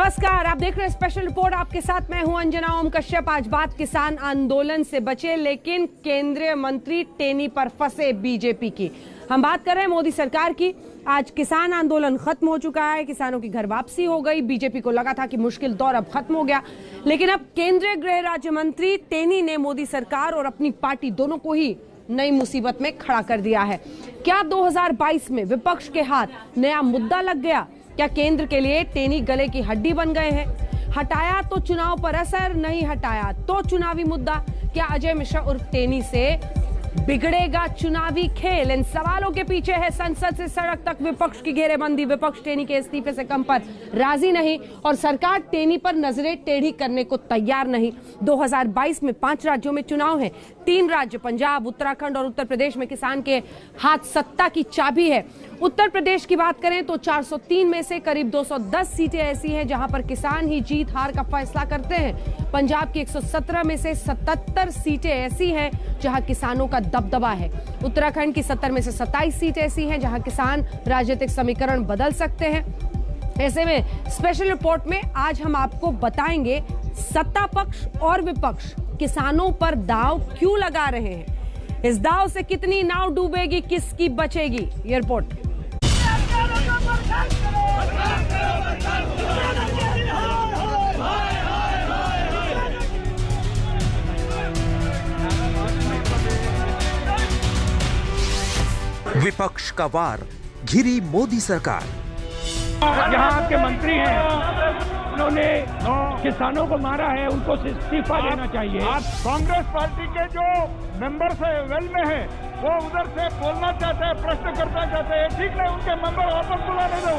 नमस्कार, आप देख रहे हैं स्पेशल रिपोर्ट। आपके साथ मैं हूं अंजना ओम कश्यप। आज बात किसान आंदोलन से बचे लेकिन केंद्रीय मंत्री टेनी पर फंसे बीजेपी की। हम बात कर रहे हैं मोदी सरकार की। आज किसान आंदोलन खत्म हो चुका है, किसानों की घर वापसी हो गई। बीजेपी को लगा था कि मुश्किल दौर अब खत्म हो गया, लेकिन अब केंद्रीय गृह राज्य मंत्री टेनी ने मोदी सरकार और अपनी पार्टी दोनों को ही नई मुसीबत में खड़ा कर दिया है। क्या 2022 में विपक्ष के हाथ नया मुद्दा लग गया? क्या केंद्र के लिए टेनी गले की हड्डी बन गए हैं? हटाया तो चुनाव पर असर, नहीं हटाया तो चुनावी मुद्दा। क्या अजय मिश्रा उर्फ टेनी से बिगड़ेगा चुनावी खेल? इन सवालों के पीछे है संसद से सड़क तक विपक्ष की घेरेबंदी। विपक्ष टेनी के इस्तीफे से कम पर राजी नहीं और सरकार टेनी पर नजरें टेढ़ी करने को तैयार नहीं। 2022 में 5 राज्यों में चुनाव है। 3 राज्य पंजाब, उत्तराखंड और उत्तर प्रदेश में किसान के हाथ सत्ता की चाबी है। उत्तर प्रदेश की बात करें तो 403 में से करीब 210 सीटें ऐसी हैं जहां पर किसान ही जीत हार का फैसला करते हैं। पंजाब की 117 में से 77 सीटें ऐसी हैं जहां किसानों का दबदबा है। उत्तराखंड की 70 में से 27 सीटें ऐसी हैं जहां किसान राजनीतिक समीकरण बदल सकते हैं। ऐसे में स्पेशल रिपोर्ट में आज हम आपको बताएंगे सत्ता पक्ष और विपक्ष किसानों पर दांव क्यों लगा रहे हैं। इस दांव से कितनी नाव डूबेगी, किसकी बचेगी, ये रिपोर्ट। विपक्ष का वार, घिरी मोदी सरकार। यहाँ आपके मंत्री हैं, उन्होंने किसानों को मारा है, उनको इस्तीफा देना चाहिए। आप कांग्रेस पार्टी के जो मेंबर्स है वेल में है, वो उधर से बोलना चाहते हैं, प्रश्न करना चाहते हैं। ठीक नहीं, उनके मेंबर वापस बुलाने दो।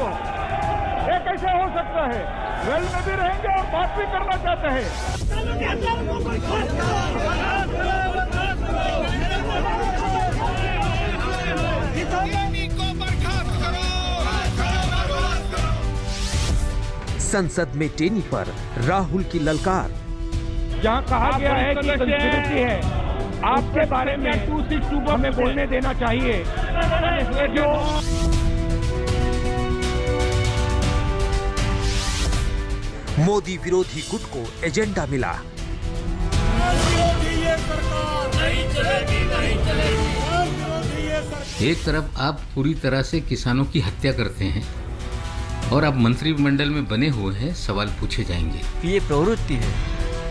ये कैसे हो सकता है? वेल में भी रहेंगे और बात भी करना चाहते हैं। संसद में टेनी पर राहुल की ललकार। जहाँ कहा गया है कि कंस्पिरेसी है, आपके बारे में 262 हमें बोलने देना चाहिए। मोदी विरोधी गुट को एजेंडा मिला। एक तरफ आप पूरी तरह से किसानों की हत्या करते हैं और आप मंत्रिमंडल में बने हुए हैं, सवाल पूछे जाएंगे। ये प्रवृत्ति है,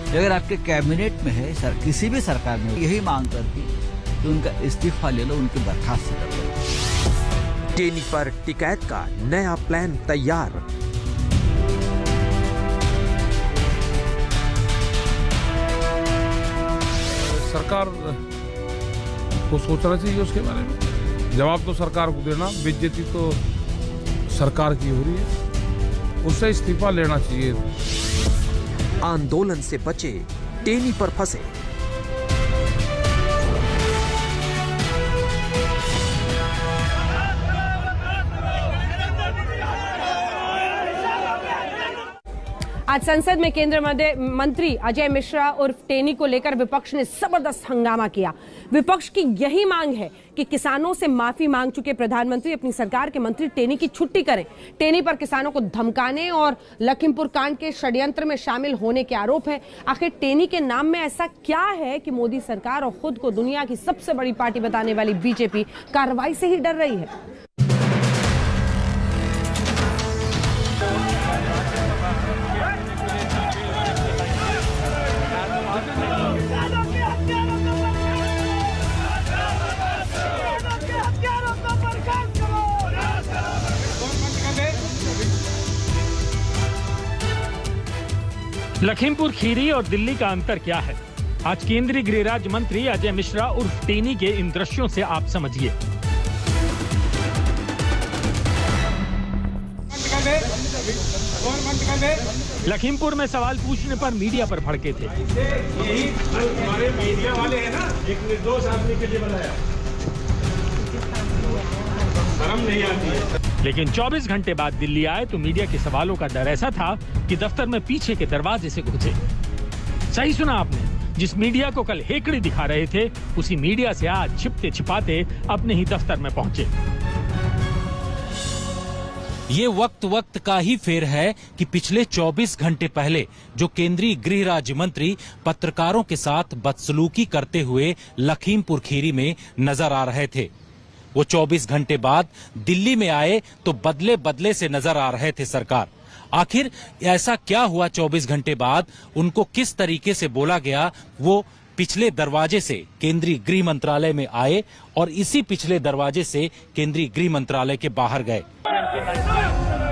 अगर आपके कैबिनेट में है, किसी भी सरकार में यही मांग करती कि उनका इस्तीफा ले लो, उनकी बर्खास्त कर लो। टेनी पर टिकैत का नया प्लान तैयार। सरकार को सोचना चाहिए उसके बारे में। जवाब तो सरकार को देना, बेइज्जती तो सरकार की हो रही है, उससे इस्तीफा लेना चाहिए। आंदोलन से बचे, टेनी पर फंसे। आज संसद में केंद्रीय मंत्री अजय मिश्रा उर्फ टेनी को लेकर विपक्ष ने जबरदस्त हंगामा किया। विपक्ष की यही मांग है कि किसानों से माफी मांग चुके प्रधानमंत्री अपनी सरकार के मंत्री टेनी की छुट्टी करें। टेनी पर किसानों को धमकाने और लखीमपुर कांड के षड्यंत्र में शामिल होने के आरोप है। आखिर टेनी के नाम में ऐसा क्या है कि मोदी सरकार और खुद को दुनिया की सबसे बड़ी पार्टी बताने वाली बीजेपी कार्रवाई से ही डर रही है? लखीमपुर खीरी और दिल्ली का अंतर क्या है? आज केंद्रीय गृह राज्य मंत्री अजय मिश्रा उर्फ टेनी के इन दृश्यों से आप समझिए। लखीमपुर में सवाल पूछने पर मीडिया पर भड़के थे। यही हमारे मीडिया वाले हैं ना, एक निर्दोष आदमी के लिए बनाया, शर्म नहीं आती है। लेकिन 24 घंटे बाद दिल्ली आए तो मीडिया के सवालों का डर ऐसा था कि दफ्तर में पीछे के दरवाजे से घुसे। सही सुना आपने, जिस मीडिया को कल हेकड़ी दिखा रहे थे, उसी मीडिया से आज छिपते छिपाते अपने ही दफ्तर में पहुंचे। ये वक्त का ही फेर है कि पिछले 24 घंटे पहले जो केंद्रीय गृह राज्य मंत्री पत्रकारों के साथ बदसलूकी करते हुए लखीमपुर खीरी में नजर आ रहे थे, वो 24 घंटे बाद दिल्ली में आए तो बदले बदले से नजर आ रहे थे सरकार। आखिर ऐसा क्या हुआ 24 घंटे बाद, उनको किस तरीके से बोला गया? वो पिछले दरवाजे से केंद्रीय गृह मंत्रालय में आए और इसी पिछले दरवाजे से केंद्रीय गृह मंत्रालय के बाहर गए।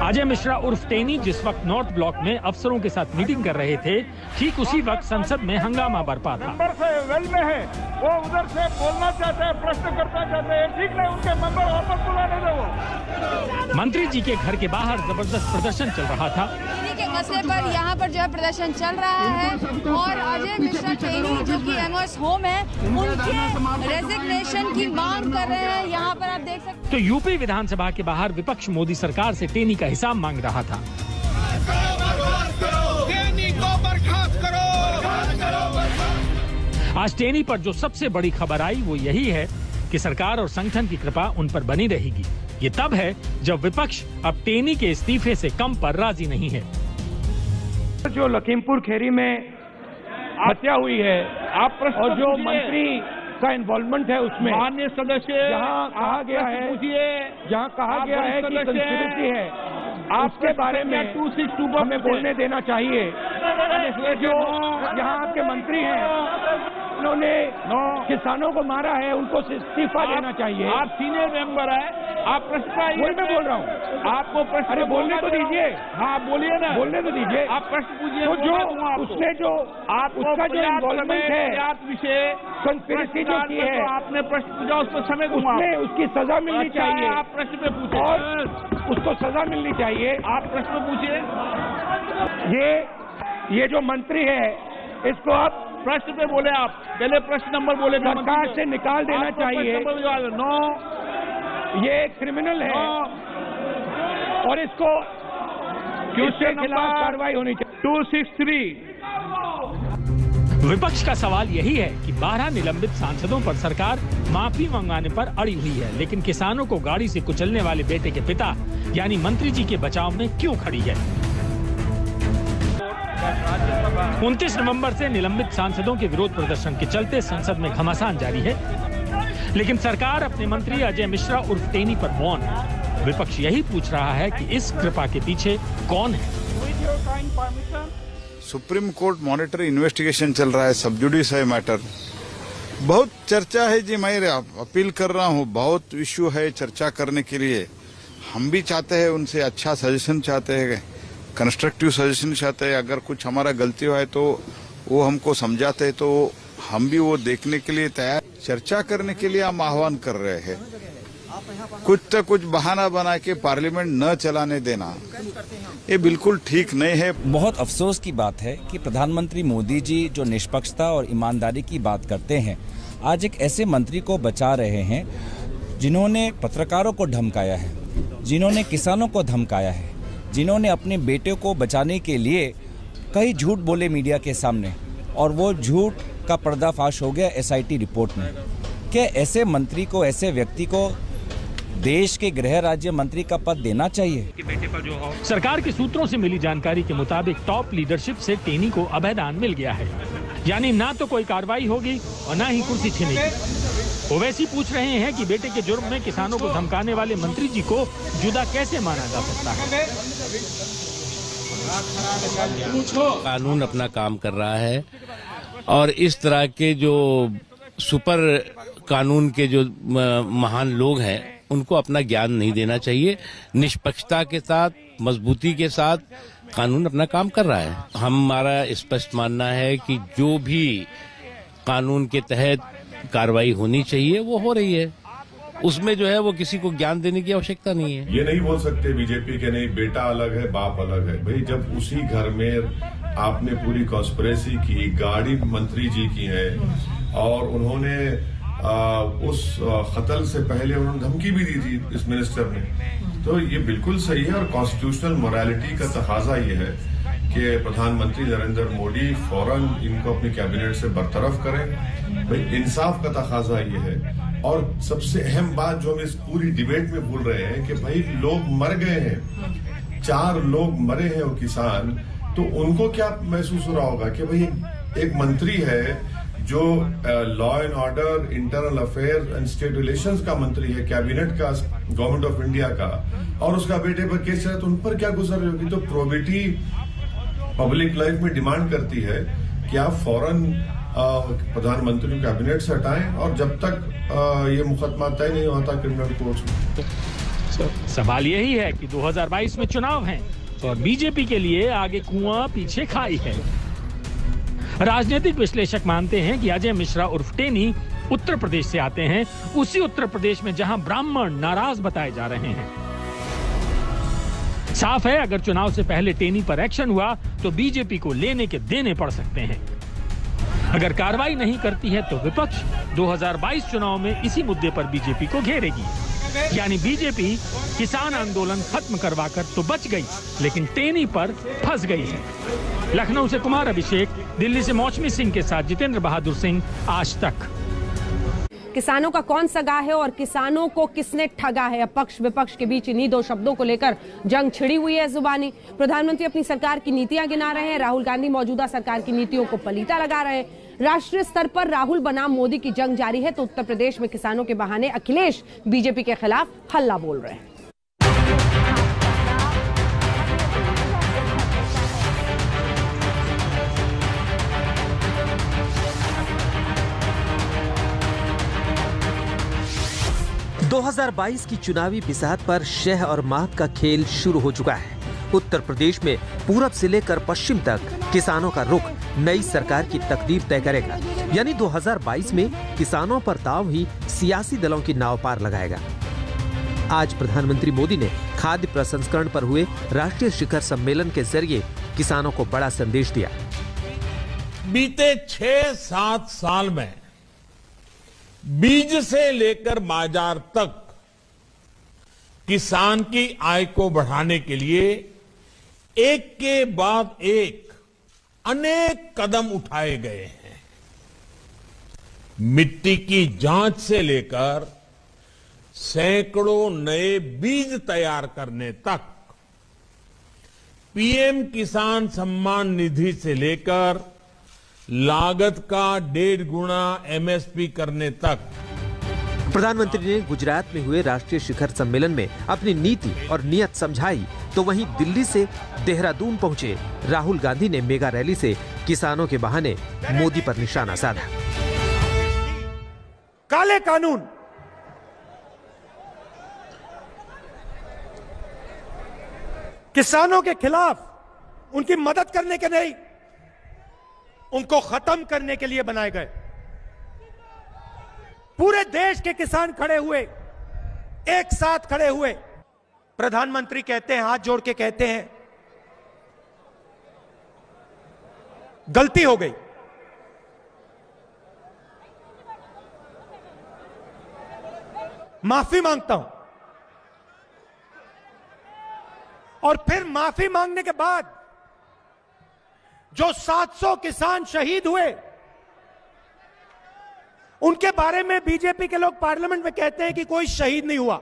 अजय मिश्रा उर्फ टेनी जिस वक्त नॉर्थ ब्लॉक में अफसरों के साथ मीटिंग कर रहे थे, ठीक उसी वक्त संसद में हंगामा बरपा था। मेंबर से वेल में है, वो उधर से बोलना चाहते हैं, प्रश्न करना चाहते हैं, ठीक नहीं, उनके मेंबर वापस बुलाने दो। मंत्री जी के घर के बाहर जबरदस्त प्रदर्शन चल रहा था। के मसले पर यहाँ पर जो है प्रदर्शन चल रहा है और अजय मिश्रा टेनी जो कि एमओएस होम है, उनके रेजिग्नेशन की मांग कर रहे हैं। यहाँ पर आप देख सकते हैं। तो यूपी विधानसभा के बाहर विपक्ष मोदी सरकार से टेनी का हिसाब मांग रहा था। आज टेनी पर जो सबसे बड़ी खबर आई वो यही है कि सरकार और संगठन की कृपा उन पर बनी रहेगी। ये तब है जब विपक्ष अब टेनी के इस्तीफे से कम पर राजी नहीं है। जो लखीमपुर खीरी में हत्या हुई है और जो मंत्री का इन्वॉल्वमेंट है उसमें, माननीय सदस्य, जहाँ कहा गया है कि कंस्पिरेसी है, आपके बारे में 262 हमें बोलने देना चाहिए। जो यहाँ आपके मंत्री हैं, उन्होंने किसानों को मारा है, उनको इस्तीफा देना चाहिए। आप सीनियर मेंबर है, आप प्रश्न वही मैं बोल रहा हूँ, आपको प्रश्न, अरे बोलने तो दीजिए। हाँ बोलिए ना, बोलने तो दीजिए। आप प्रश्न पूछिए। तो जो उसने जो उसका जो इन्वॉल्वमेंट है, विषय कंस्पिरेसी जो की है, आपने प्रश्न पूछा, उसको समय दूंगा। उसमें उसकी सजा मिलनी चाहिए। आप प्रश्न पे पूछे और उसको सजा मिलनी चाहिए। आप प्रश्न पूछिए। ये जो मंत्री है, इसको आप प्रश्न पे बोले, आप पहले प्रश्न नंबर बोले, सरकार से निकाल देना चाहिए। नो, ये क्रिमिनल है और इसको इसके खिलाफ कार्रवाई होनी चाहिए। 263। विपक्ष का सवाल यही है कि 12 निलंबित सांसदों पर सरकार माफी मंगवाने पर अड़ी हुई है, लेकिन किसानों को गाड़ी से कुचलने वाले बेटे के पिता यानी मंत्री जी के बचाव में क्यों खड़ी है। 29 नवंबर से निलंबित सांसदों के विरोध प्रदर्शन के चलते संसद में घमासान जारी है, लेकिन सरकार अपने मंत्री अजय मिश्रा उर्फ टेनी पर मौन है। विपक्ष यही पूछ रहा है कि इस कृपा के पीछे कौन है। सुप्रीम कोर्ट मॉनिटर इन्वेस्टिगेशन चल रहा है, सब जुडिस है मैटर, बहुत चर्चा है जी। मैं अपील कर रहा हूँ, बहुत इश्यू है चर्चा करने के लिए। हम भी चाहते हैं उनसे अच्छा सजेशन चाहते हैं, कंस्ट्रक्टिव सजेशन चाहते हैं। अगर कुछ हमारा गलती हुआ है तो वो हमको समझाते हैं, तो हम भी वो देखने के लिए तैयार। चर्चा करने के लिए हम आह्वान कर रहे हैं। कुछ तो कुछ बहाना बना के पार्लियामेंट न चलाने देना, ये बिल्कुल ठीक नहीं है। बहुत अफसोस की बात है कि प्रधानमंत्री मोदी जी जो निष्पक्षता और ईमानदारी की बात करते हैं, आज एक ऐसे मंत्री को बचा रहे हैं जिन्होंने पत्रकारों को धमकाया है, जिन्होंने किसानों को धमकाया है, जिन्होंने अपने बेटे को बचाने के लिए कई झूठ बोले मीडिया के सामने, और वो झूठ का पर्दाफाश हो गया एसआईटी रिपोर्ट में। क्या ऐसे मंत्री को, ऐसे व्यक्ति को देश के गृह राज्य मंत्री का पद देना चाहिए? सरकार के सूत्रों से मिली जानकारी के मुताबिक टॉप लीडरशिप से टेनी को अभयदान मिल गया है, यानी ना तो कोई कार्रवाई होगी और ना ही कुर्सी छिनेगी। ओवैसी पूछ रहे हैं कि बेटे के जुर्म में किसानों को धमकाने वाले मंत्री जी को जुदा कैसे माना जा सकता है। कानून अपना काम कर रहा है और इस तरह के जो सुपर कानून के जो महान लोग हैं उनको अपना ज्ञान नहीं देना चाहिए। निष्पक्षता के साथ, मजबूती के साथ कानून अपना काम कर रहा है। हमारा स्पष्ट मानना है कि जो भी कानून के तहत कार्रवाई होनी चाहिए वो हो रही है, उसमें जो है वो किसी को ज्ञान देने की आवश्यकता नहीं है। ये नहीं बोल सकते बीजेपी के नहीं बेटा अलग है बाप अलग है। भाई जब उसी घर में आपने पूरी कॉन्स्पिरेसी की, गाड़ी मंत्री जी की है और उन्होंने उस कत्ल से पहले उन्होंने धमकी भी दी थी इस मिनिस्टर ने, तो ये बिल्कुल सही है। और कॉन्स्टिट्यूशनल मोरालिटी का तकाजा ये है कि प्रधानमंत्री नरेंद्र मोदी फौरन इनको अपनी कैबिनेट से बरतरफ करें। भाई इंसाफ का तकाजा ये है और सबसे अहम बात जो हम इस पूरी डिबेट में बोल रहे हैं कि भाई लोग मर गए हैं, 4 लोग मरे हैं वो किसान, तो उनको क्या महसूस हो रहा होगा कि भाई एक मंत्री है जो law and order, internal affair and state relations का मंत्री है, कैबिनेट का, गवर्नमेंट ऑफ इंडिया का, और उसका बेटे पर केस है, तो उन पर क्या गुजर रही होगी। तो प्रोबेबिलिटी पब्लिक लाइफ में डिमांड करती है कि आप फौरन प्रधानमंत्री को कैबिनेट से हटाएं, और जब तक ये मुकदमा तय नहीं होता क्रिमिनल कोर्ट में। सवाल यही है कि 2022 में चुनाव हैं और बीजेपी के लिए आगे कुआं पीछे खाई है। राजनीतिक विश्लेषक मानते हैं कि अजय मिश्रा उर्फ टेनी उत्तर प्रदेश से आते हैं, उसी उत्तर प्रदेश में जहां ब्राह्मण नाराज बताए जा रहे हैं। साफ है, अगर चुनाव से पहले टेनी पर एक्शन हुआ तो बीजेपी को लेने के देने पड़ सकते हैं। अगर कार्रवाई नहीं करती है तो विपक्ष 2022 चुनाव में इसी मुद्दे पर बीजेपी को घेरेगी। यानी बीजेपी किसान आंदोलन खत्म करवाकर तो बच गई, लेकिन टेनी पर फंस गई है। लखनऊ से कुमार अभिषेक, दिल्ली से मौसमी सिंह के साथ जितेंद्र बहादुर सिंह, आज तक। किसानों का कौन सगा है और किसानों को किसने ठगा है? अब पक्ष विपक्ष के बीच इन्हीं 2 शब्दों को लेकर जंग छिड़ी हुई है जुबानी। प्रधानमंत्री अपनी सरकार की नीतियां गिना रहे हैं, राहुल गांधी मौजूदा सरकार की नीतियों को पलीता लगा रहे हैं। राष्ट्रीय स्तर पर राहुल बनाम मोदी की जंग जारी है, तो उत्तर प्रदेश में किसानों के बहाने अखिलेश बीजेपी के खिलाफ हल्ला बोल रहे हैं। दो 2022 की चुनावी बिसात पर शह और माह का खेल शुरू हो चुका है। उत्तर प्रदेश में पूरब से लेकर पश्चिम तक किसानों का रुख नई सरकार की तकदीर तय करेगा। यानी 2022 में किसानों पर दांव ही सियासी दलों की नाव पार लगाएगा। आज प्रधानमंत्री मोदी ने खाद्य प्रसंस्करण पर हुए राष्ट्रीय शिखर सम्मेलन के जरिए किसानों को बड़ा संदेश दिया। बीते 6-7 साल में बीज से लेकर बाजार तक किसान की आय को बढ़ाने के लिए एक के बाद एक अनेक कदम उठाए गए हैं। मिट्टी की जांच से लेकर सैकड़ों नए बीज तैयार करने तक, पीएम किसान सम्मान निधि से लेकर लागत का 1.5 गुना एमएसपी करने तक। प्रधानमंत्री ने गुजरात में हुए राष्ट्रीय शिखर सम्मेलन में अपनी नीति और नियत समझाई, तो वहीं दिल्ली से देहरादून पहुंचे राहुल गांधी ने मेगा रैली से किसानों के बहाने मोदी पर निशाना साधा। काले कानून, किसानों के खिलाफ, उनकी मदद करने के नहीं, उनको खत्म करने के लिए बनाए गए। पूरे देश के किसान खड़े हुए, एक साथ खड़े हुए। प्रधानमंत्री कहते हैं, हाथ जोड़ के कहते हैं, गलती हो गई, माफी मांगता हूं। और फिर माफी मांगने के बाद जो 700 किसान शहीद हुए, उनके बारे में बीजेपी के लोग पार्लियामेंट में कहते हैं कि कोई शहीद नहीं हुआ।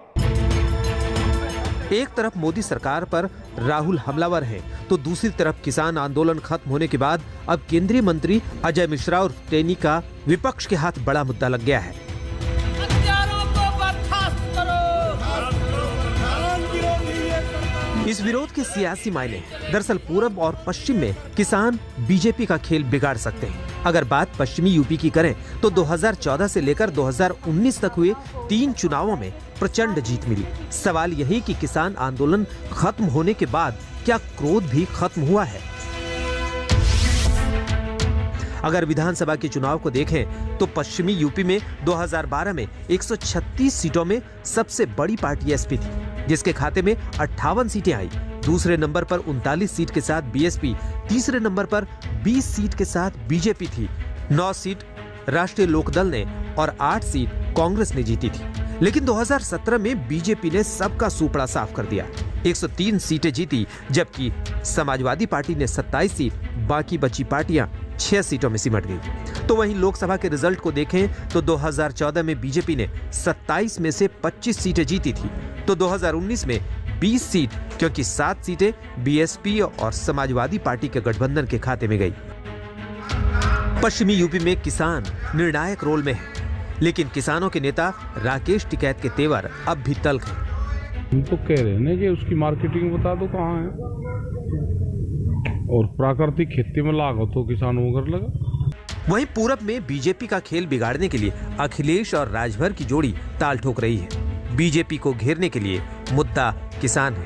एक तरफ मोदी सरकार पर राहुल हमलावर है, तो दूसरी तरफ किसान आंदोलन खत्म होने के बाद अब केंद्रीय मंत्री अजय मिश्रा और टेनी का विपक्ष के हाथ बड़ा मुद्दा लग गया है। इस विरोध के सियासी मायने, दरअसल पूरब और पश्चिम में किसान बीजेपी का खेल बिगाड़ सकते हैं। अगर बात पश्चिमी यूपी की करें तो 2014 से लेकर 2019 तक हुए 3 चुनावों में प्रचंड जीत मिली। सवाल यही कि किसान आंदोलन खत्म होने के बाद क्या क्रोध भी खत्म हुआ है? अगर विधानसभा के चुनाव को देखें तो पश्चिमी यूपी में 2012 में 136 सीटों में सबसे बड़ी पार्टी एसपी थी, जिसके खाते में 58 सीटें आई। दूसरे नंबर पर 39 सीट के साथ बीएसपी, तीसरे नंबर पर 20 सीट के साथ बीजेपी थी। 9 सीट राष्ट्रीय लोकदल ने और 8 सीट कांग्रेस ने जीती थी। लेकिन 2017 में बीजेपी ने सबका सुपड़ा साफ कर दिया, 103 सीटें जीती, जबकि समाजवादी पार्टी ने 27 सीट, बाकी बची पार्टियां 6 सीटों में सिमट गई। तो तो वहीं लोकसभा के रिजल्ट को देखें तो 2014 में बीजेपी ने 27 में से 25 सीटें जीती थी, तो 2019 में 20 सीट, क्योंकि 7 सीटें बीएसपी और समाजवादी पार्टी के गठबंधन के खाते में गई। पश्चिमी यूपी में किसान निर्णायक रोल में है, लेकिन किसानों के नेता राकेश टिकैत के तेवर अब भी तल्ख हैं। हम तो कह रहे हैं कि उसकी मार्केटिंग बता दो कहाँ है, और प्राकृतिक खेती में लागो तो किसानों को कर लगा। वहीं पूरब में बीजेपी का खेल बिगाड़ने के लिए अखिलेश और राजभर की जोड़ी ताल ठोक रही है। बीजेपी को घेरने के लिए मुद्दा किसान है।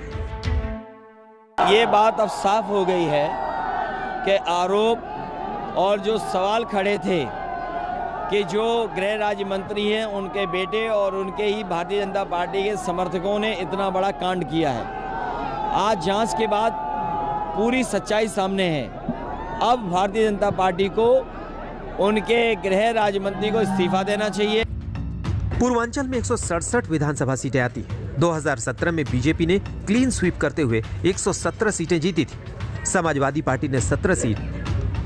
ये बात अब साफ हो गई है कि आरोप और जो सवाल खड़े थे कि जो गृह राज्य मंत्री हैं उनके बेटे और उनके ही भारतीय जनता पार्टी के समर्थकों ने इतना बड़ा कांड किया है, आज जांच के बाद पूरी सच्चाई सामने है। अब भारतीय जनता पार्टी को उनके गृह राज्य मंत्री को इस्तीफा देना चाहिए। पूर्वांचल में 167 विधानसभा सीटें आती हैं। 2017 में बीजेपी ने क्लीन स्वीप करते हुए 117 सीटें जीती थी। समाजवादी पार्टी ने 17 सीट,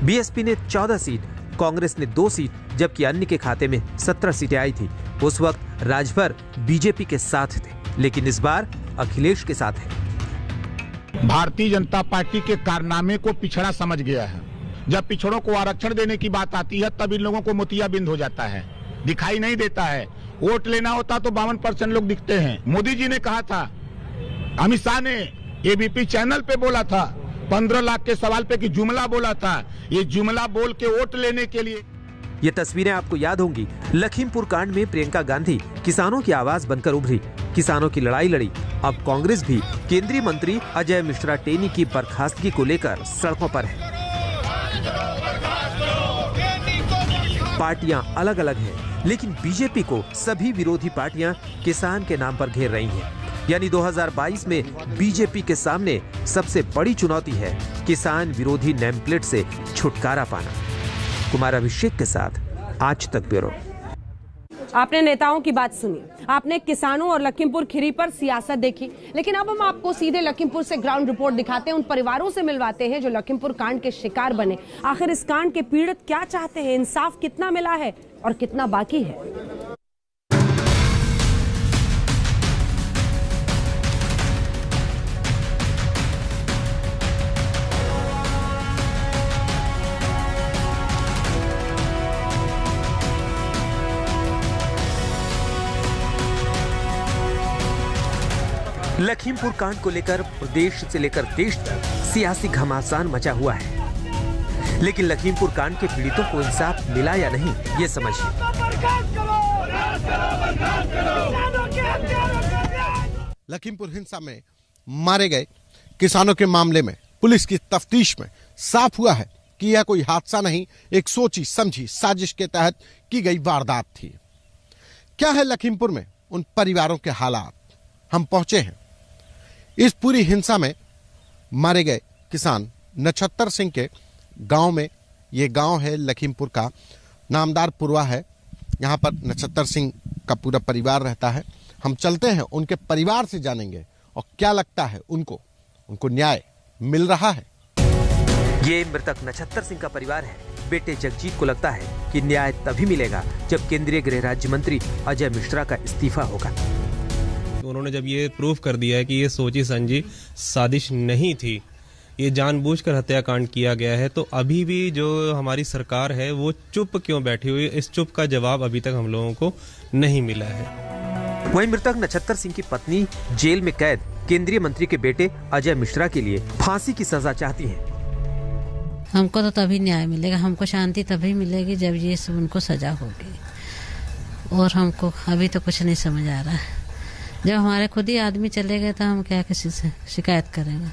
बीएसपी ने 14 सीट, कांग्रेस ने 2 सीट, जबकि अन्य के खाते में 17 सीटें आई थी। उस वक्त राजभर बीजेपी के साथ थे, लेकिन इस बार अखिलेश के साथ है। भारतीय जनता पार्टी के कारनामे को पिछड़ा समझ गया है। जब पिछड़ों को आरक्षण देने की बात आती है तब इन लोगों को मोतियाबिंद हो जाता है, दिखाई नहीं देता है। वोट लेना होता तो 52% लोग दिखते हैं। मोदी जी ने कहा था, अमित शाह ने एबीपी चैनल पे बोला था, 15 लाख के सवाल पे कि जुमला बोला था, ये जुमला बोल के वोट लेने के लिए। ये तस्वीरें आपको याद होंगी। लखीमपुर कांड में प्रियंका गांधी किसानों की आवाज बनकर उभरी, किसानों की लड़ाई लड़ी। अब कांग्रेस भी केंद्रीय मंत्री अजय मिश्रा टेनी की बर्खास्तगी को लेकर सड़कों पर है। पार्टियां अलग अलग हैं, लेकिन बीजेपी को सभी विरोधी पार्टियां किसान के नाम पर घेर रही हैं। यानी 2022 में बीजेपी के सामने सबसे बड़ी चुनौती है किसान विरोधी नेमप्लेट से छुटकारा पाना। कुमार अभिषेक के साथ आज तक ब्यूरो। आपने नेताओं की बात सुनी, आपने किसानों और लखीमपुर खीरी पर सियासत देखी, लेकिन अब हम आपको सीधे लखीमपुर से ग्राउंड रिपोर्ट दिखाते हैं, उन परिवारों से मिलवाते हैं जो लखीमपुर कांड के शिकार बने। आखिर इस कांड के पीड़ित क्या चाहते हैं, इंसाफ कितना मिला है और कितना बाकी है। लखीमपुर कांड को लेकर प्रदेश से लेकर देश तक सियासी घमासान मचा हुआ है, लेकिन लखीमपुर कांड के पीड़ितों को इंसाफ मिला या नहीं, ये समझिए। लखीमपुर हिंसा में मारे गए किसानों के मामले में पुलिस की तफ्तीश में साफ हुआ है कि यह कोई हादसा नहीं, एक सोची समझी साजिश के तहत की गई वारदात थी। क्या है लखीमपुर में उन परिवारों के हालात, हम पहुंचे हैं। इस पूरी हिंसा में मारे गए किसान नक्षत्र सिंह के गांव में, ये गांव है लखीमपुर का, नामदार पुरवा है। यहां पर नक्षत्र सिंह का पूरा परिवार रहता है। हम चलते हैं, उनके परिवार से जानेंगे और क्या लगता है उनको न्याय मिल रहा है। ये मृतक नक्षत्र सिंह का परिवार है। बेटे जगजीत को लगता है कि न्याय तभी मिलेगा जब केंद्रीय गृह राज्य मंत्री अजय मिश्रा का इस्तीफा होगा। उन्होंने जब ये प्रूफ कर दिया है कि ये सोची समझी साजिश नहीं थी, ये जानबूझकर हत्याकांड किया गया है, तो अभी भी जो हमारी सरकार है वो चुप क्यों बैठी हुई, इस चुप का जवाब अभी तक हम लोगों को नहीं मिला है। वहीं मृतक नक्षत्र सिंह की पत्नी जेल में कैद केंद्रीय मंत्री के बेटे अजय मिश्रा के लिए फांसी की सजा चाहती है। हमको तो तभी न्याय मिलेगा, हमको शांति तभी मिलेगी जब ये सब उनको सजा होगी, और हमको अभी तो कुछ नहीं समझ आ रहा है। जब हमारे खुद ही आदमी चले गए तो हम क्या किसी से शिकायत करेंगे।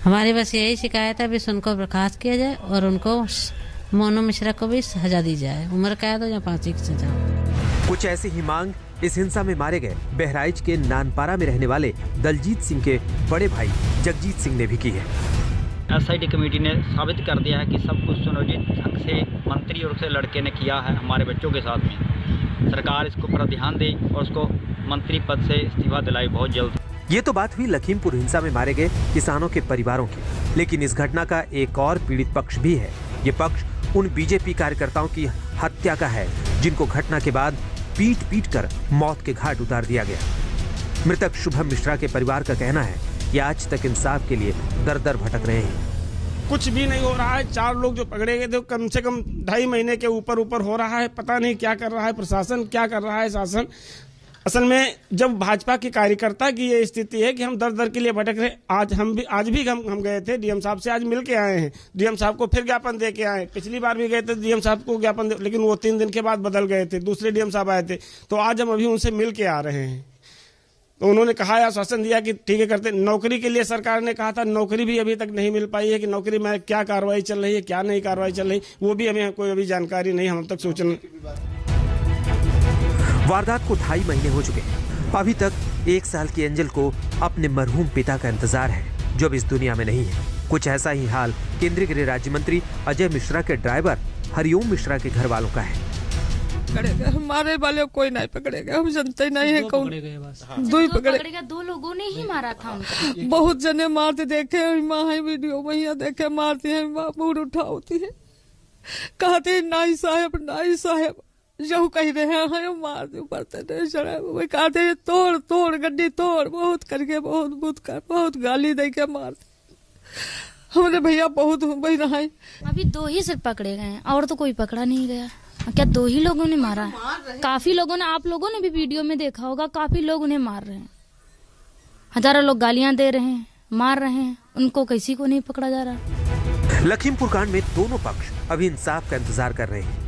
हमारी बस यही शिकायत है, बस उनको बर्खास्त किया जाए और उनको मोनू मिश्रा को भी सजा दी जाए, उम्र कैद हो या फांसी की सजा हो। कुछ ऐसी ही मांग इस हिंसा में मारे गए बहराइच के नानपारा में रहने वाले दलजीत सिंह के बड़े भाई जगजीत सिंह ने भी की है। एसआईटी कमेटी ने साबित कर दिया है कि सब कुछ सुनियोजित ढंग से मंत्री और उसके लड़के ने किया है हमारे बच्चों के साथ में। सरकार इसको पर ध्यान दे और उसको मंत्री पद से इस्तीफा दिलाए बहुत जल्द। ये तो बात हुई लखीमपुर हिंसा में मारे गए किसानों के परिवारों की, लेकिन इस घटना का एक और पीड़ित पक्ष भी है। ये पक्ष उन बीजेपी कार्यकर्ताओं की हत्या का है जिनको घटना के बाद पीट पीट कर मौत के घाट उतार दिया गया। मृतक शुभम मिश्रा के परिवार का कहना है कि आज तक इंसाफ के लिए दर दर भटक रहे हैं। कुछ भी नहीं हो रहा है। 4 लोग जो पकड़े गए थे कम से कम 2.5 महीने के ऊपर हो रहा है। पता नहीं क्या कर रहा है प्रशासन, क्या कर रहा है शासन। असल में जब भाजपा के कार्यकर्ता की ये स्थिति है कि हम दर दर के लिए भटक रहे। आज भी हम गए थे डीएम साहब से, आज मिल के आए हैं। डीएम साहब को फिर ज्ञापन दे के आए। पिछली बार भी गए थे डीएम साहब को ज्ञापन दे, लेकिन वो 3 दिन के बाद बदल गए थे, दूसरे डीएम साहब आए थे। तो आज हम अभी उनसे मिल के आ रहे हैं। तो उन्होंने कहा, आश्वासन दिया कि ठीक है करते। नौकरी के लिए सरकार ने कहा था, नौकरी भी अभी तक नहीं मिल पाई है कि नौकरी में क्या कार्रवाई चल रही है, क्या नहीं कार्रवाई चल रही, वो भी हमें कोई अभी जानकारी नहीं, हम अब तक सूचना। वारदात को 2.5 महीने हो चुके हैं। अभी तक 1 साल की एंजल को अपने मरहूम पिता का इंतजार है जो अब इस दुनिया में नहीं है। कुछ ऐसा ही हाल केंद्रीय गृह राज्य मंत्री अजय मिश्रा के ड्राइवर हरिओम मिश्रा के घर वालों का है। पकड़ेगा, हमारे वाले कोई नहीं पकड़ेगा, हम जानते नहीं है कौन। 2 पकड़ेगा, 2 लोगों ने ही मारा था उनको। बहुत जने मारते देखे, माँ है वीडियो में देखे मारती है, बाबूर उठाती है, कहते नाई साहब जो कह रहे हैं मार दो पड़ते कहते हैं तोड़ गड्डी तोड़, बहुत करके बहुत गाली दे के मार। हमारे भैया बहुत बहना है। अभी 2 ही सिर्फ पकड़े गए हैं और तो कोई पकड़ा नहीं गया। क्या 2 ही लोगों ने मारा है? काफी लोगों ने, आप लोगों ने भी वीडियो में देखा होगा, काफी लोग उन्हें मार रहे हैं। हजारों लोग गालियां दे रहे हैं, मार रहे हैं, उनको किसी को नहीं पकड़ा जा रहा। लखीमपुर कांड में दोनों पक्ष अभी इंसाफ का इंतजार कर रहे हैं।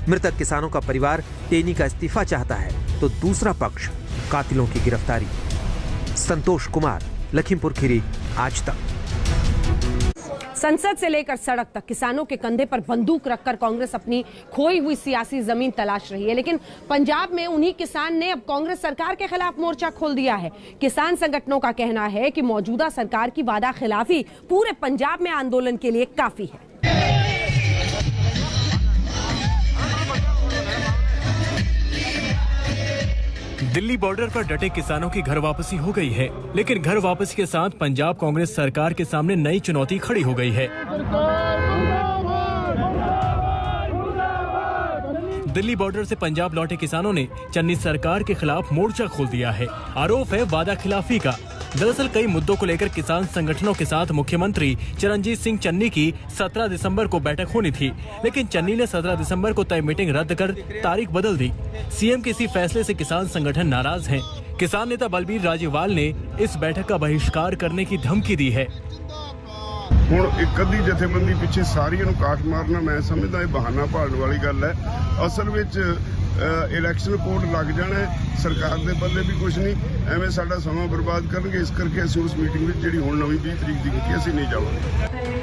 मृतक किसानों का परिवार टेनी का इस्तीफा चाहता है तो दूसरा पक्ष कातिलों की गिरफ्तारी। संतोष कुमार, लखीमपुर खीरी, आज तक। संसद से लेकर सड़क तक किसानों के कंधे पर बंदूक रखकर कांग्रेस अपनी खोई हुई सियासी जमीन तलाश रही है, लेकिन पंजाब में उन्हीं किसान ने अब कांग्रेस सरकार के खिलाफ मोर्चा खोल दिया है। किसान संगठनों का कहना है कि मौजूदा सरकार की वादा खिलाफी पूरे पंजाब में आंदोलन के लिए काफी है। दिल्ली बॉर्डर पर डटे किसानों की घर वापसी हो गई है, लेकिन घर वापसी के साथ पंजाब कांग्रेस सरकार के सामने नई चुनौती खड़ी हो गई है। दिल्ली बॉर्डर से पंजाब लौटे किसानों ने चन्नी सरकार के खिलाफ मोर्चा खोल दिया है। आरोप है वादा खिलाफी का। दरअसल कई मुद्दों को लेकर किसान संगठनों के साथ मुख्यमंत्री चरणजीत सिंह चन्नी की 17 दिसंबर को बैठक होनी थी, लेकिन चन्नी ने 17 दिसंबर को तय मीटिंग रद्द कर तारीख बदल दी। सीएम के इसी फैसले से किसान संगठन नाराज हैं। किसान नेता बलबीर राजेवाल ने इस बैठक का बहिष्कार करने की धमकी दी है। ਹੁਣ ਇੱਕ ਅੱਧੀ ਜਥੇਬੰਦੀ ਪਿੱਛੇ ਸਾਰੀਆਂ ਨੂੰ ਕਾਟ ਮਾਰਨਾ ਮੈਂ ਸਮਝਦਾ ਇਹ ਬਹਾਨਾ ਭਾਲਣ ਵਾਲੀ ਗੱਲ ਹੈ। ਅਸਲ ਵਿੱਚ ਇਲੈਕਸ਼ਨ ਕੋਡ ਲੱਗ ਜਾਣਾ ਹੈ, ਸਰਕਾਰ ਦੇ ਪੱਲੇ ਵੀ ਕੁਝ ਨਹੀਂ, ਐਵੇਂ ਸਾਡਾ ਸਮਾਂ ਬਰਬਾਦ ਕਰਨਗੇ। ਇਸ ਕਰਕੇ ਅਸੀਂ ਉਸ ਮੀਟਿੰਗ ਵਿੱਚ ਜਿਹੜੀ ਹੁਣ ਨਵੀਂ 20 ਤਰੀਕ ਦੀ ਕੀਤੀ ਅਸੀਂ नहीं जावांगे।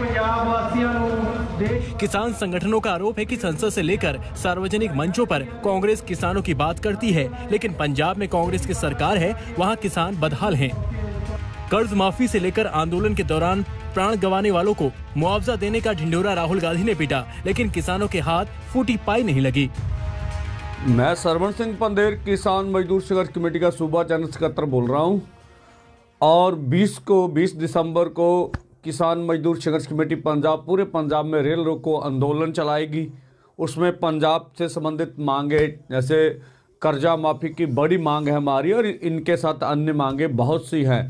पंजाब वासियों ਨੂੰ किसान संगठनों का आरोप है कि संसद से लेकर सार्वजनिक मंचों पर कांग्रेस किसानों की बात करती है, लेकिन पंजाब में कांग्रेस की सरकार है, वहाँ किसान बदहाल हैं। कर्ज माफी से लेकर आंदोलन के दौरान प्राण गंवाने वालों को मुआवजा देने का ढिंढोरा राहुल गांधी ने पीटा, लेकिन किसानों के हाथ फूटी पाई नहीं लगी। मैं सरवण सिंह पंदेर किसान मजदूर संघर्ष कमेटी का सूबा जनरल सेक्रेटरी बोल रहा हूं, और 20 दिसंबर को किसान मजदूर संघर्ष कमेटी पंजाब पूरे पंजाब में रेल रोको आंदोलन चलाएगी। उसमें पंजाब से संबंधित मांगे जैसे कर्जा माफ़ी की बड़ी मांग है हमारी, और इनके साथ अन्य मांगे बहुत सी हैं।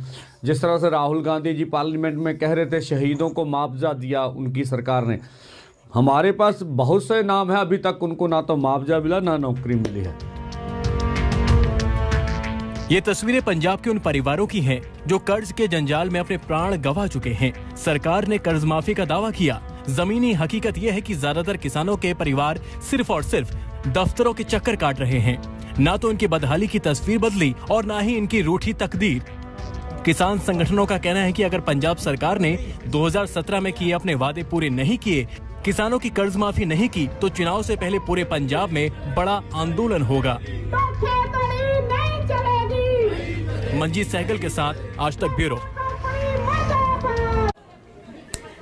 जिस तरह से राहुल गांधी जी पार्लियामेंट में कह रहे थे शहीदों को मुआवजा दिया उनकी सरकार ने, हमारे पास बहुत से नाम है, अभी तक उनको ना तो मुआवजा मिला ना नौकरी मिली है। ये तस्वीरें पंजाब के उन परिवारों की हैं जो कर्ज के जंजाल में अपने प्राण गंवा चुके हैं। सरकार ने कर्ज माफी का दावा किया। जमीनी हकीकत यह है कि ज्यादातर किसानों के परिवार सिर्फ और सिर्फ दफ्तरों के चक्कर काट रहे हैं। ना तो इनकी बदहाली की तस्वीर बदली और ना ही इनकी रूठी तकदीर। किसान संगठनों का कहना है कि अगर पंजाब सरकार ने 2017 में किए अपने वादे पूरे नहीं किए, किसानों की कर्ज माफी नहीं की, तो चुनाव से पहले पूरे पंजाब में बड़ा आंदोलन होगा। मंजीत सहगल के साथ आज तक ब्यूरो।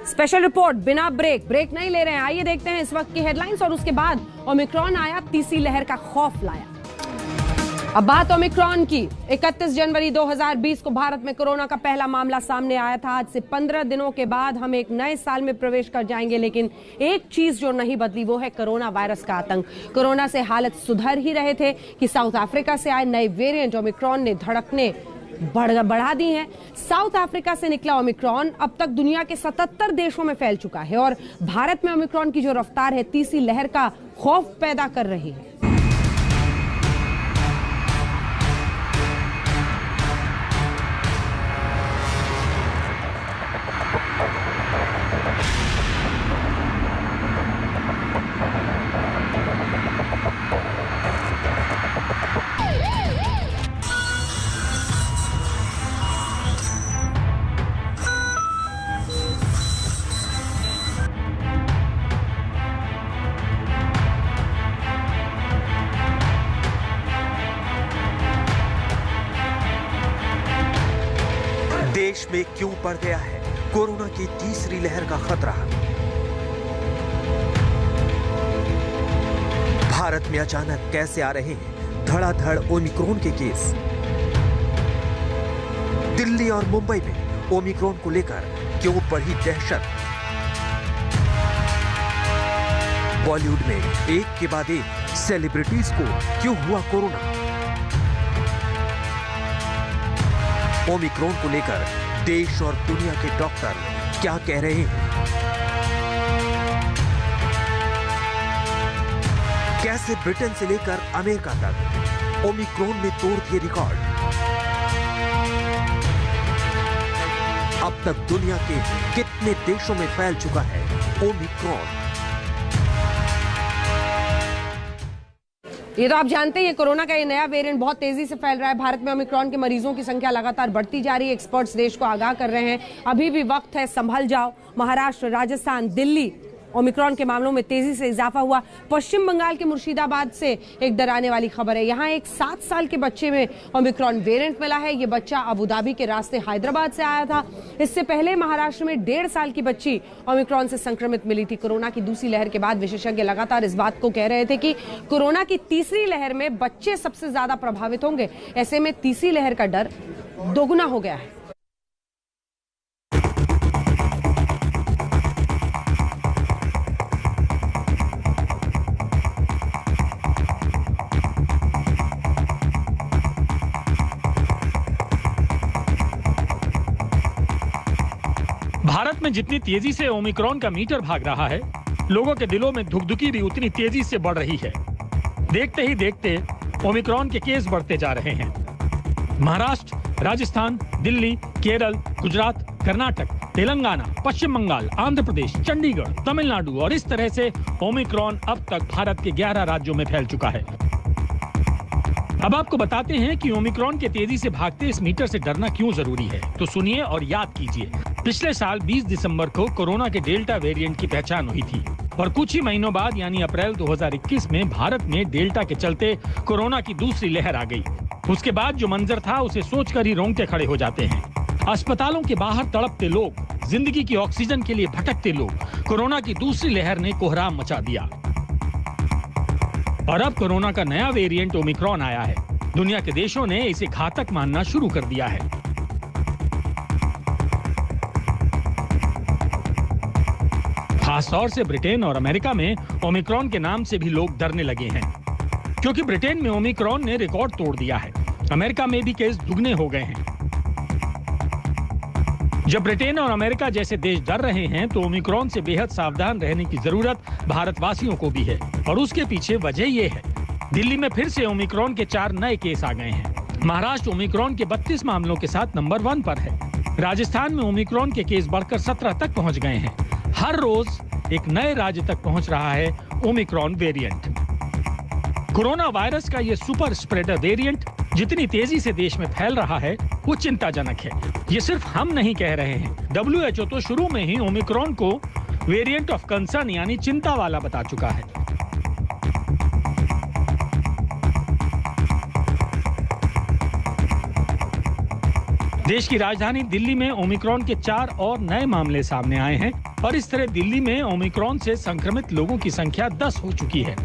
स्पेशल रिपोर्ट बिना ब्रेक नहीं ले रहे हैं। आइए देखते हैं इस वक्त की हेडलाइंस और उसके बाद ओमिक्रॉन आया, तीसरी लहर का खौफ लाया। अब बात ओमिक्रॉन की। 31 जनवरी 2020 को भारत में कोरोना का पहला मामला सामने आया था। आज से 15 दिनों के बाद हम एक नए साल में प्रवेश कर जाएंगे, लेकिन एक चीज जो नहीं बदली वो है कोरोना वायरस का आतंक। कोरोना से हालत सुधर ही रहे थे कि साउथ अफ्रीका से आए नए वेरिएंट ओमिक्रॉन ने धड़कने बढ़ा दी हैं। साउथ अफ्रीका से निकला ओमिक्रॉन अब तक दुनिया के 77 देशों में फैल चुका है और भारत में ओमिक्रॉन की जो रफ्तार है तीसरी लहर का खौफ पैदा कर रही है। देश में क्यों बढ़ गया है कोरोना की तीसरी लहर का खतरा? भारत में अचानक कैसे आ रहे हैं धड़ाधड़ ओमिक्रॉन के केस? दिल्ली और मुंबई में ओमिक्रॉन को लेकर क्यों बढ़ी दहशत? बॉलीवुड में एक के बाद एक सेलिब्रिटीज को क्यों हुआ कोरोना? ओमिक्रॉन को लेकर देश और दुनिया के डॉक्टर क्या कह रहे हैं? कैसे ब्रिटेन से लेकर अमेरिका तक ओमिक्रॉन ने तोड़ दिए रिकॉर्ड? अब तक दुनिया के कितने देशों में फैल चुका है ओमिक्रॉन? ये तो आप जानते हैं, ये कोरोना का ये नया वेरिएंट बहुत तेजी से फैल रहा है। भारत में ओमिक्रॉन के मरीजों की संख्या लगातार बढ़ती जा रही है। एक्सपर्ट्स देश को आगाह कर रहे हैं, अभी भी वक्त है, संभल जाओ। महाराष्ट्र, राजस्थान, दिल्ली ओमिक्रॉन के मामलों में तेजी से इजाफा हुआ। पश्चिम बंगाल के मुर्शिदाबाद से एक डराने वाली खबर है। यहाँ एक 7 साल के बच्चे में ओमिक्रॉन वेरिएंट मिला है। ये बच्चा अबू धाबी के रास्ते हैदराबाद से आया था। इससे पहले महाराष्ट्र में 1.5 साल की बच्ची ओमिक्रॉन से संक्रमित मिली थी। कोरोना की दूसरी लहर के बाद विशेषज्ञ लगातार इस बात को कह रहे थे कि कोरोना की तीसरी लहर में बच्चे सबसे ज्यादा प्रभावित होंगे। ऐसे में तीसरी लहर का डर दोगुना हो गया है। भारत में जितनी तेजी से ओमिक्रॉन का मीटर भाग रहा है, लोगों के दिलों में धुकधुकी भी उतनी तेजी से बढ़ रही है। देखते ही देखते ओमिक्रॉन के केस बढ़ते जा रहे हैं। महाराष्ट्र, राजस्थान, दिल्ली, केरल, गुजरात, कर्नाटक, तेलंगाना, पश्चिम बंगाल, आंध्र प्रदेश, चंडीगढ़, तमिलनाडु और इस तरह से ओमिक्रॉन अब तक भारत के 11 राज्यों में फैल चुका है। अब आपको बताते हैं कि ओमिक्रॉन के तेजी से भागते इस मीटर से डरना क्यों जरूरी है। तो सुनिए और याद कीजिए। पिछले साल 20 दिसंबर को कोरोना के डेल्टा वेरिएंट की पहचान हुई थी और कुछ ही महीनों बाद यानी अप्रैल 2021 में भारत में डेल्टा के चलते कोरोना की दूसरी लहर आ गई। उसके बाद जो मंजर था उसे सोचकर ही रोंगटे खड़े हो जाते हैं। अस्पतालों के बाहर तड़पते लोग, जिंदगी की ऑक्सीजन के लिए भटकते लोग, कोरोना की दूसरी लहर ने कोहराम मचा दिया। और अब कोरोना का नया वेरिएंट ओमिक्रॉन आया है। दुनिया के देशों ने इसे घातक मानना शुरू कर दिया है। खासतौर से ब्रिटेन और अमेरिका में ओमिक्रॉन के नाम से भी लोग डरने लगे हैं, क्योंकि ब्रिटेन में ओमिक्रॉन ने रिकॉर्ड तोड़ दिया है। अमेरिका में भी केस दुगने हो गए हैं। जब ब्रिटेन और अमेरिका जैसे देश डर रहे हैं तो ओमिक्रॉन से बेहद सावधान रहने की जरूरत भारतवासियों को भी है। और उसके पीछे वजह ये है, दिल्ली में फिर से ओमिक्रॉन के 4 नए केस आ गए हैं। महाराष्ट्र ओमिक्रॉन के 32 मामलों के साथ नंबर 1 पर है। राजस्थान में ओमिक्रॉन के केस बढ़कर 17 तक पहुंच गए हैं। हर रोज एक नए राज्य तक पहुंच रहा है ओमिक्रॉन वेरिएंट। कोरोना वायरस का ये सुपर स्प्रेडर वेरिएंट जितनी तेजी से देश में फैल रहा है वो चिंताजनक है। ये सिर्फ हम नहीं कह रहे हैं, WHO तो शुरू में ही ओमिक्रॉन को वेरिएंट ऑफ कंसर्न यानी चिंता वाला बता चुका है। देश की राजधानी दिल्ली में ओमिक्रॉन के 4 और नए मामले सामने आए हैं और इस तरह दिल्ली में ओमिक्रॉन से संक्रमित लोगों की संख्या 10 हो चुकी है।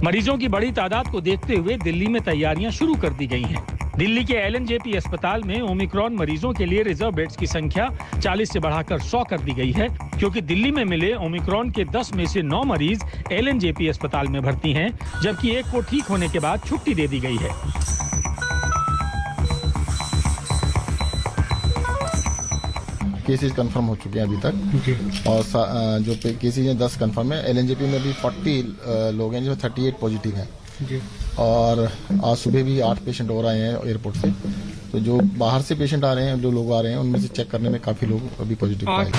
मरीजों की बड़ी तादाद को देखते हुए दिल्ली में तैयारियां शुरू कर दी गई हैं। दिल्ली के LNJP अस्पताल में ओमिक्रॉन मरीजों के लिए रिजर्व बेड्स की संख्या 40 से बढ़ाकर 100 कर दी गई है, क्योंकि दिल्ली में मिले ओमिक्रॉन के 10 में से 9 मरीज LNJP अस्पताल में भर्ती हैं, जबकि एक को ठीक होने के बाद छुट्टी दे दी गई है। केसेस कंफर्म हो चुके हैं अभी तक, और जो केसेस हैं 10 कंफर्म है। LNJP में भी 40 लोग हैं, जिसमें 38 पॉजिटिव हैं, और आज सुबह भी 8 पेशेंट और आए हैं एयरपोर्ट से। तो जो बाहर से पेशेंट आ रहे हैं, जो लोग आ रहे हैं, उनमें से चेक करने में काफी लोग अभी पॉजिटिव पाए।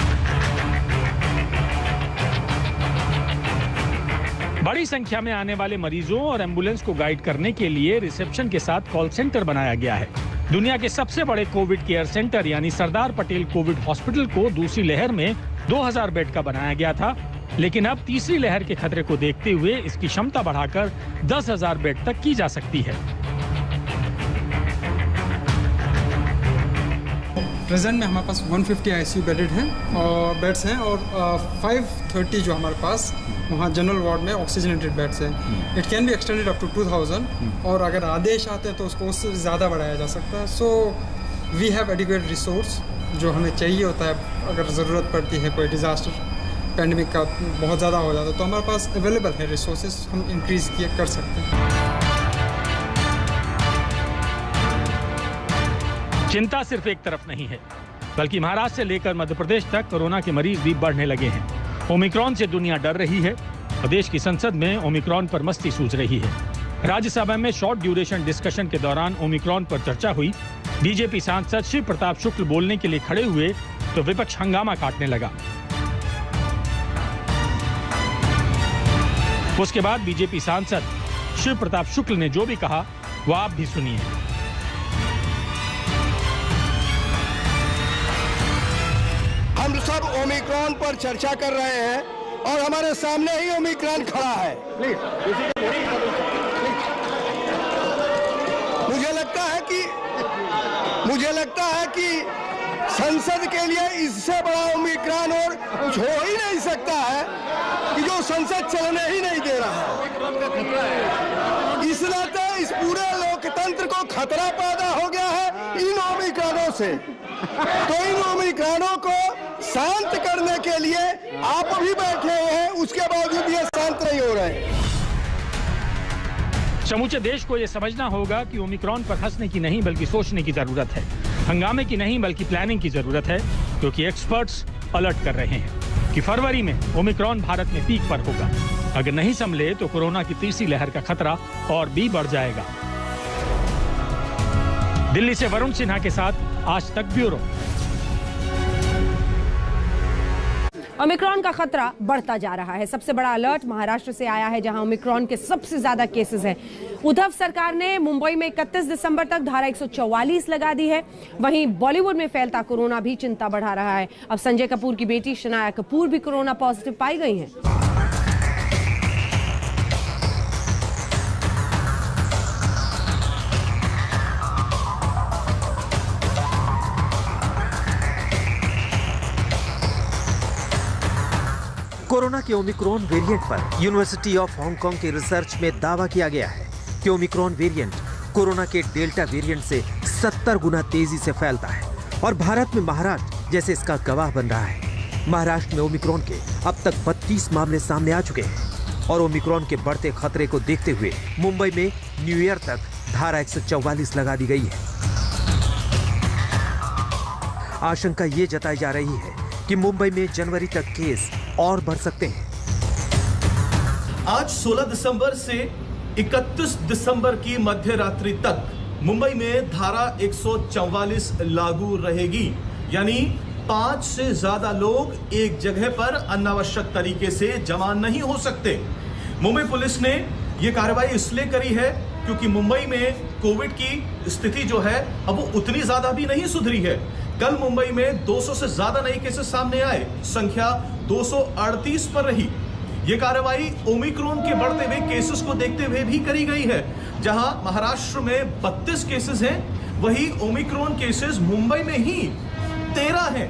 बड़ी संख्या में आने वाले मरीजों और एम्बुलेंस को गाइड करने के लिए रिसेप्शन के साथ कॉल सेंटर बनाया गया है। दुनिया के सबसे बड़े कोविड केयर सेंटर यानी सरदार पटेल कोविड हॉस्पिटल को दूसरी लहर में 2000 बेड का बनाया गया था, लेकिन अब तीसरी लहर के खतरे को देखते हुए इसकी क्षमता बढ़ाकर 10,000 बेड तक की जा सकती है। प्रेजेंट में हमारे पास 150 ICU बेडेड हैं और बेड्स हैं, और 530 जो हमारे पास वहाँ जनरल वार्ड में ऑक्सीजनेटेड बेड्स हैं। It can be extended up to 2000, और अगर आदेश आते हैं तो उसको उससे ज़्यादा बढ़ाया जा सकता है। So we have adequate resource जो हमें चाहिए होता है अगर ज़रूरत पड़ती है, कोई डिज़ास्टर पैंडेमिक का बहुत ज़्यादा हो जाता है, तो हमारे पास अवेलेबल है रिसोर्सेज, हम इंक्रीज कर सकते हैं। चिंता सिर्फ एक तरफ नहीं है, बल्कि महाराष्ट्र से लेकर मध्य प्रदेश तक कोरोना के मरीज भी बढ़ने लगे हैं। ओमिक्रॉन से दुनिया डर रही है और देश की संसद में ओमिक्रॉन पर मस्ती सूझ रही है। राज्यसभा में शॉर्ट ड्यूरेशन डिस्कशन के दौरान ओमिक्रॉन पर चर्चा हुई। बीजेपी सांसद शिव प्रताप शुक्ल बोलने के लिए खड़े हुए तो विपक्ष हंगामा काटने लगा। उसके बाद बीजेपी सांसद शिव प्रताप शुक्ल ने जो भी कहा वो आप भी सुनिए। हम सब ओमिक्रॉन पर चर्चा कर रहे हैं और हमारे सामने ही ओमिक्रॉन खड़ा है। मुझे लगता है कि संसद के लिए इससे बड़ा ओमिक्रॉन और कुछ हो ही नहीं सकता है कि जो संसद चलने ही नहीं दे रहा है। इस नाते इस पूरे लोकतंत्र को खतरा पैदा हो गया है इन ओमिक्रॉनों से। तो इन ओमिक्रॉनों को शांत करने के लिए आप भी बैठे हुए हैं, उसके बावजूद ये शांत नहीं हो रहे। समूचे देश को यह समझना होगा कि ओमिक्रॉन पर हंसने की नहीं बल्कि सोचने की जरूरत है, हंगामे की नहीं बल्कि प्लानिंग की जरूरत है, क्योंकि एक्सपर्ट्स अलर्ट कर रहे हैं कि फरवरी में ओमिक्रॉन भारत में पीक पर होगा। अगर नहीं संभले तो कोरोना की तीसरी लहर का खतरा और भी बढ़ जाएगा। दिल्ली से वरुण सिन्हा के साथ आज तक ब्यूरो। ओमिक्रॉन का खतरा बढ़ता जा रहा है। सबसे बड़ा अलर्ट महाराष्ट्र से आया है, जहां ओमिक्रॉन के सबसे ज्यादा केसेस हैं। उद्धव सरकार ने मुंबई में 31 दिसंबर तक धारा 144 लगा दी है। वहीं बॉलीवुड में फैलता कोरोना भी चिंता बढ़ा रहा है। अब संजय कपूर की बेटी शनाया कपूर भी कोरोना पॉजिटिव पाई गई हैं। कोरोना के ओमिक्रॉन वेरिएंट पर यूनिवर्सिटी ऑफ हांगकांग के रिसर्च में दावा किया गया है कि ओमिक्रॉन वेरिएंट कोरोना के डेल्टा वेरिएंट से 70 गुना तेजी से फैलता है और भारत में महाराष्ट्र जैसे इसका गवाह बन रहा है। महाराष्ट्र में ओमिक्रॉन के अब तक 32 मामले सामने आ चुके हैं और ओमिक्रॉन के बढ़ते खतरे को देखते हुए मुंबई में न्यू ईयर तक धारा 144 लगा दी गई है। आशंका ये जताई जा रही है कि मुंबई में जनवरी तक केस और बढ़ सकते हैं। आज 16 दिसंबर से 31 दिसंबर की मध्य रात्रि तक मुंबई में धारा 144 लागू रहेगी, यानी 5 से ज्यादा लोग एक जगह पर अनावश्यक तरीके से जमा नहीं हो सकते। मुंबई पुलिस ने यह कार्रवाई इसलिए करी है क्योंकि मुंबई में कोविड की स्थिति जो है अब वो उतनी ज्यादा भी नहीं सुधरी है। कल मुंबई में 200 से ज्यादा नए केसेस सामने आए, संख्या 238 पर रही। यह कार्रवाई ओमिक्रॉन के बढ़ते हुए केसेस को देखते हुए भी करी गई है। जहां महाराष्ट्र में 32 केसेस हैं, वहीं ओमिक्रॉन केसेस मुंबई में ही 13 हैं।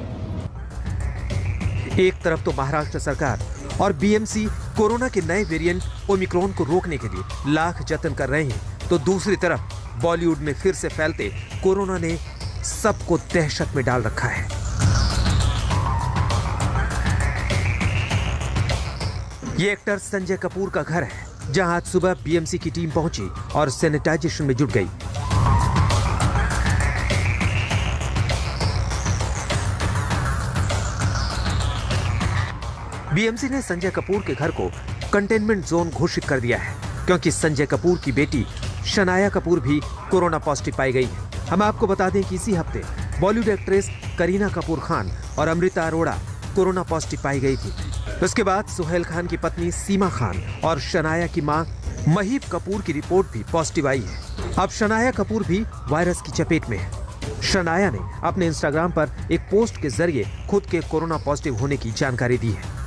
एक तरफ तो महाराष्ट्र सरकार और बीएमसी कोरोना के नए वेरिएंट ओमिक्रॉन को रोकने के लिए लाख जतन कर रहे हैं, तो दूसरी तरफ बॉलीवुड में फिर से फैलते कोरोना ने सबको दहशत में डाल रखा है। ये एक्टर संजय कपूर का घर है, जहां आज सुबह बीएमसी की टीम पहुंची और सैनिटाइजेशन में जुट गई। बीएमसी ने संजय कपूर के घर को कंटेनमेंट जोन घोषित कर दिया है, क्योंकि संजय कपूर की बेटी शनाया कपूर भी कोरोना पॉजिटिव पाई गई है। हम आपको बता दें कि इसी हफ्ते बॉलीवुड एक्ट्रेस करीना कपूर खान और अमृता अरोड़ा कोरोना पॉजिटिव पाई गई थी। उसके बाद सुहेल खान की पत्नी सीमा खान और शनाया की मां महीब कपूर की रिपोर्ट भी पॉजिटिव आई है। अब शनाया कपूर भी वायरस की चपेट में है। शनाया ने अपने इंस्टाग्राम पर एक पोस्ट के जरिए खुद के कोरोना पॉजिटिव होने की जानकारी दी है।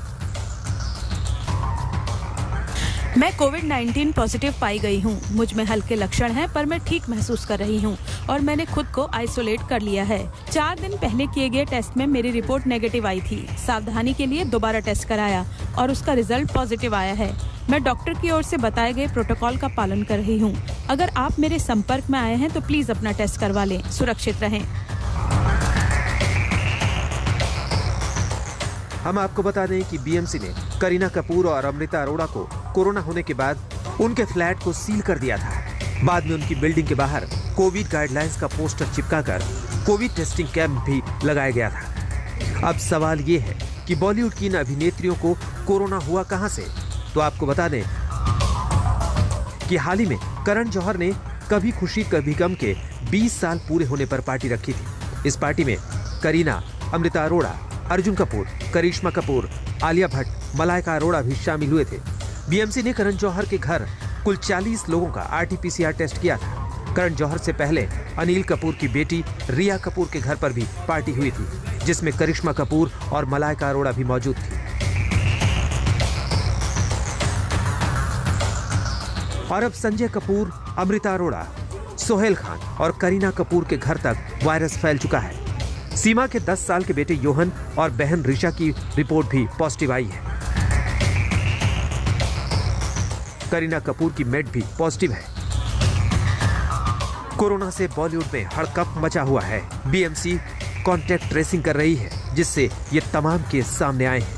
मैं कोविड-19 पॉजिटिव पाई गई हूँ। मुझ में हल्के लक्षण हैं, पर मैं ठीक महसूस कर रही हूँ और मैंने खुद को आइसोलेट कर लिया है। 4 दिन पहले किए गए टेस्ट में मेरी रिपोर्ट नेगेटिव आई थी। सावधानी के लिए दोबारा टेस्ट कराया और उसका रिजल्ट पॉजिटिव आया है। मैं डॉक्टर की ओर से बताए गए प्रोटोकॉल का पालन कर रही हूँ। अगर आप मेरे संपर्क में आए हैं तो प्लीज अपना टेस्ट करवा लें, सुरक्षित रहें। हम आपको बता दें कि बीएमसी ने करीना कपूर और अमृता अरोड़ा को कोरोना होने के बाद उनके फ्लैट को सील कर दिया था। बाद में उनकी बिल्डिंग के बाहर कोविड गाइडलाइंस का पोस्टर चिपकाकर कोविड टेस्टिंग कैंप भी लगाया गया था। अब सवाल ये है कि बॉलीवुड की इन अभिनेत्रियों को कोरोना हुआ कहां से? तो आपको बता दें कि हाल ही में करण जौहर ने कभी खुशी कभी गम के 20 साल पूरे होने पर पार्टी रखी थी। इस पार्टी में करीना, अमृता अरोड़ा, अर्जुन कपूर, करिश्मा कपूर, आलिया भट्ट, मलाइका अरोड़ा भी शामिल हुए थे। बीएमसी ने करण जौहर के घर कुल 40 लोगों का आरटीपीसीआर टेस्ट किया था। करण जौहर से पहले अनिल कपूर की बेटी रिया कपूर के घर पर भी पार्टी हुई थी, जिसमें करिश्मा कपूर और मलाइका अरोड़ा भी मौजूद थी। और अब संजय कपूर, अमृता अरोड़ा, सुहेल खान और करीना कपूर के घर तक वायरस फैल चुका है। सीमा के 10 साल के बेटे योहन और बहन ऋषा की रिपोर्ट भी पॉजिटिव आई है। करीना कपूर की मेड भी पॉजिटिव है। कोरोना से बॉलीवुड में हड़कंप मचा हुआ है। बीएमसी कॉन्टैक्ट ट्रेसिंग कर रही है, जिससे ये तमाम केस सामने आए हैं।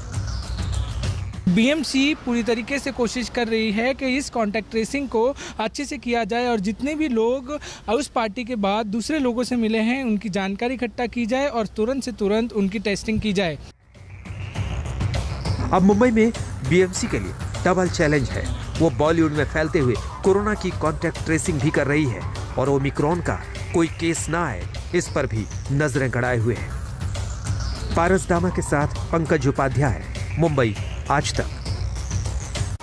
बीएमसी पूरी तरीके से कोशिश कर रही है कि इस कॉन्टैक्ट ट्रेसिंग को अच्छे से किया जाए और जितने भी लोग उस पार्टी के बाद दूसरे लोगों से मिले हैं उनकी जानकारी इकट्ठा की जाए और तुरंत से तुरंत उनकी टेस्टिंग की जाए। अब मुंबई में बीएमसी के लिए डबल चैलेंज है। वो बॉलीवुड में फैलते हुए कोरोना की कॉन्टैक्ट ट्रेसिंग भी कर रही है और ओमिक्रॉन का कोई केस ना आए, इस पर भी नजरें गड़ाए हुए हैं। पारस दामा के साथ पंकज उपाध्याय, मुंबई आज तक।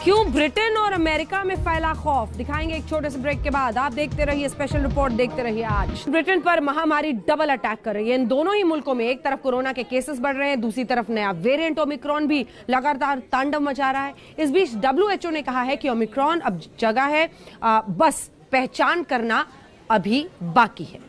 क्यों ब्रिटेन और अमेरिका में फैला खौफ, दिखाएंगे एक छोटे से ब्रेक के बाद। आप देखते रहिए स्पेशल रिपोर्ट, देखते रहिए आज। ब्रिटेन पर महामारी डबल अटैक कर रही है। इन दोनों ही मुल्कों में एक तरफ कोरोना के केसेस बढ़ रहे हैं, दूसरी तरफ नया वेरिएंट ओमिक्रॉन भी लगातार तांडव मचा रहा है। इस बीच WHO ने कहा है कि ओमिक्रॉन अब जगह है, बस पहचान करना अभी बाकी है।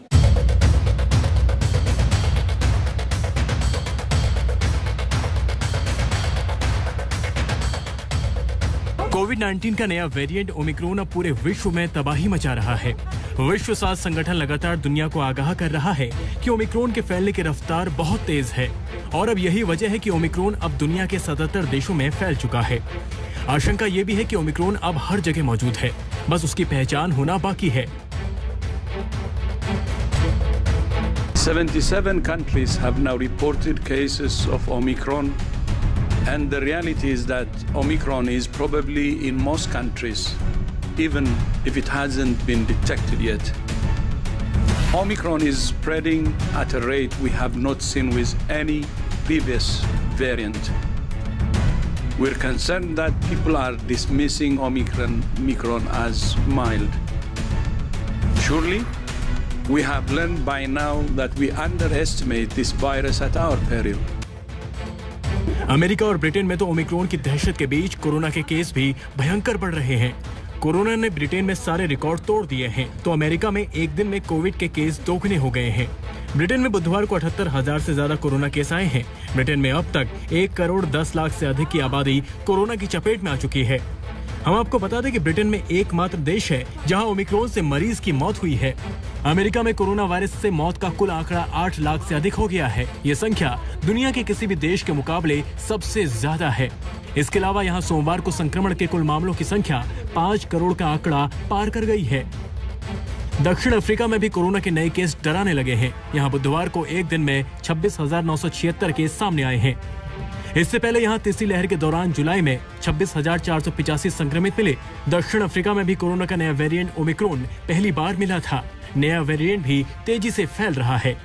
कोविड-19 का नया वेरिएंट ओमिक्रॉन अब पूरे विश्व में तबाही मचा रहा है। विश्व स्वास्थ्य संगठन लगातार दुनिया को आगाह कर रहा है कि ओमिक्रॉन के फैलने की रफ्तार बहुत तेज है और अब यही वजह है कि ओमिक्रॉन अब दुनिया के 77 देशों में फैल चुका है। आशंका ये भी है कि ओमिक्रॉन अब हर जगह मौजूद है, बस उसकी पहचान होना बाकी है। 77 countries have now reported cases of Omicron. And the reality is that Omicron is probably in most countries, even if it hasn't been detected yet. Omicron is spreading at a rate we have not seen with any previous variant. We're concerned that people are dismissing Omicron as mild. Surely, we have learned by now that we underestimate this virus at our peril. America और Britain में तो Omicron की दहशत के बीच corona के case भी भयंकर बढ़ रहे हैं। कोरोना ने ब्रिटेन में सारे रिकॉर्ड तोड़ दिए हैं, तो अमेरिका में एक दिन में कोविड के केस दोगुने हो गए हैं। ब्रिटेन में बुधवार को 78,000 से ज्यादा कोरोना केस आए हैं। ब्रिटेन में अब तक 1,10,00,000 से अधिक की आबादी कोरोना की चपेट में आ चुकी है। हम आपको बता दें कि ब्रिटेन में एकमात्र देश है जहां ओमिक्रॉन से मरीज की मौत हुई है। अमेरिका में कोरोना वायरस से मौत का कुल आंकड़ा 8 लाख से अधिक हो गया है। ये संख्या दुनिया के किसी भी देश के मुकाबले सबसे ज्यादा है। इसके अलावा यहाँ सोमवार को संक्रमण के कुल मामलों की संख्या 5 करोड़ का आंकड़ा पार कर गई है। दक्षिण अफ्रीका में भी कोरोना के नए केस डराने लगे हैं। यहाँ बुधवार को एक दिन में 26,976 केस सामने आए हैं। इससे पहले यहाँ तीसरी लहर के दौरान जुलाई में 26,485 संक्रमित मिले। दक्षिण अफ्रीका में भी कोरोना का नया वेरिएंट ओमिक्रॉन पहली बार मिला था। नया वेरिएंट भी तेजी से फैल रहा है।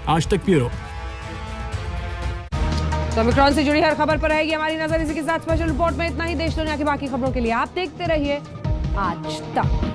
आज तक ब्यूरो। तो ओमिक्रॉन से जुड़ी हर खबर पर रहेगी हमारी नजर। इसी के साथ स्पेशल रिपोर्ट में इतना ही। देश दुनिया की बाकी खबरों के लिए आप देखते रहिए आज तक।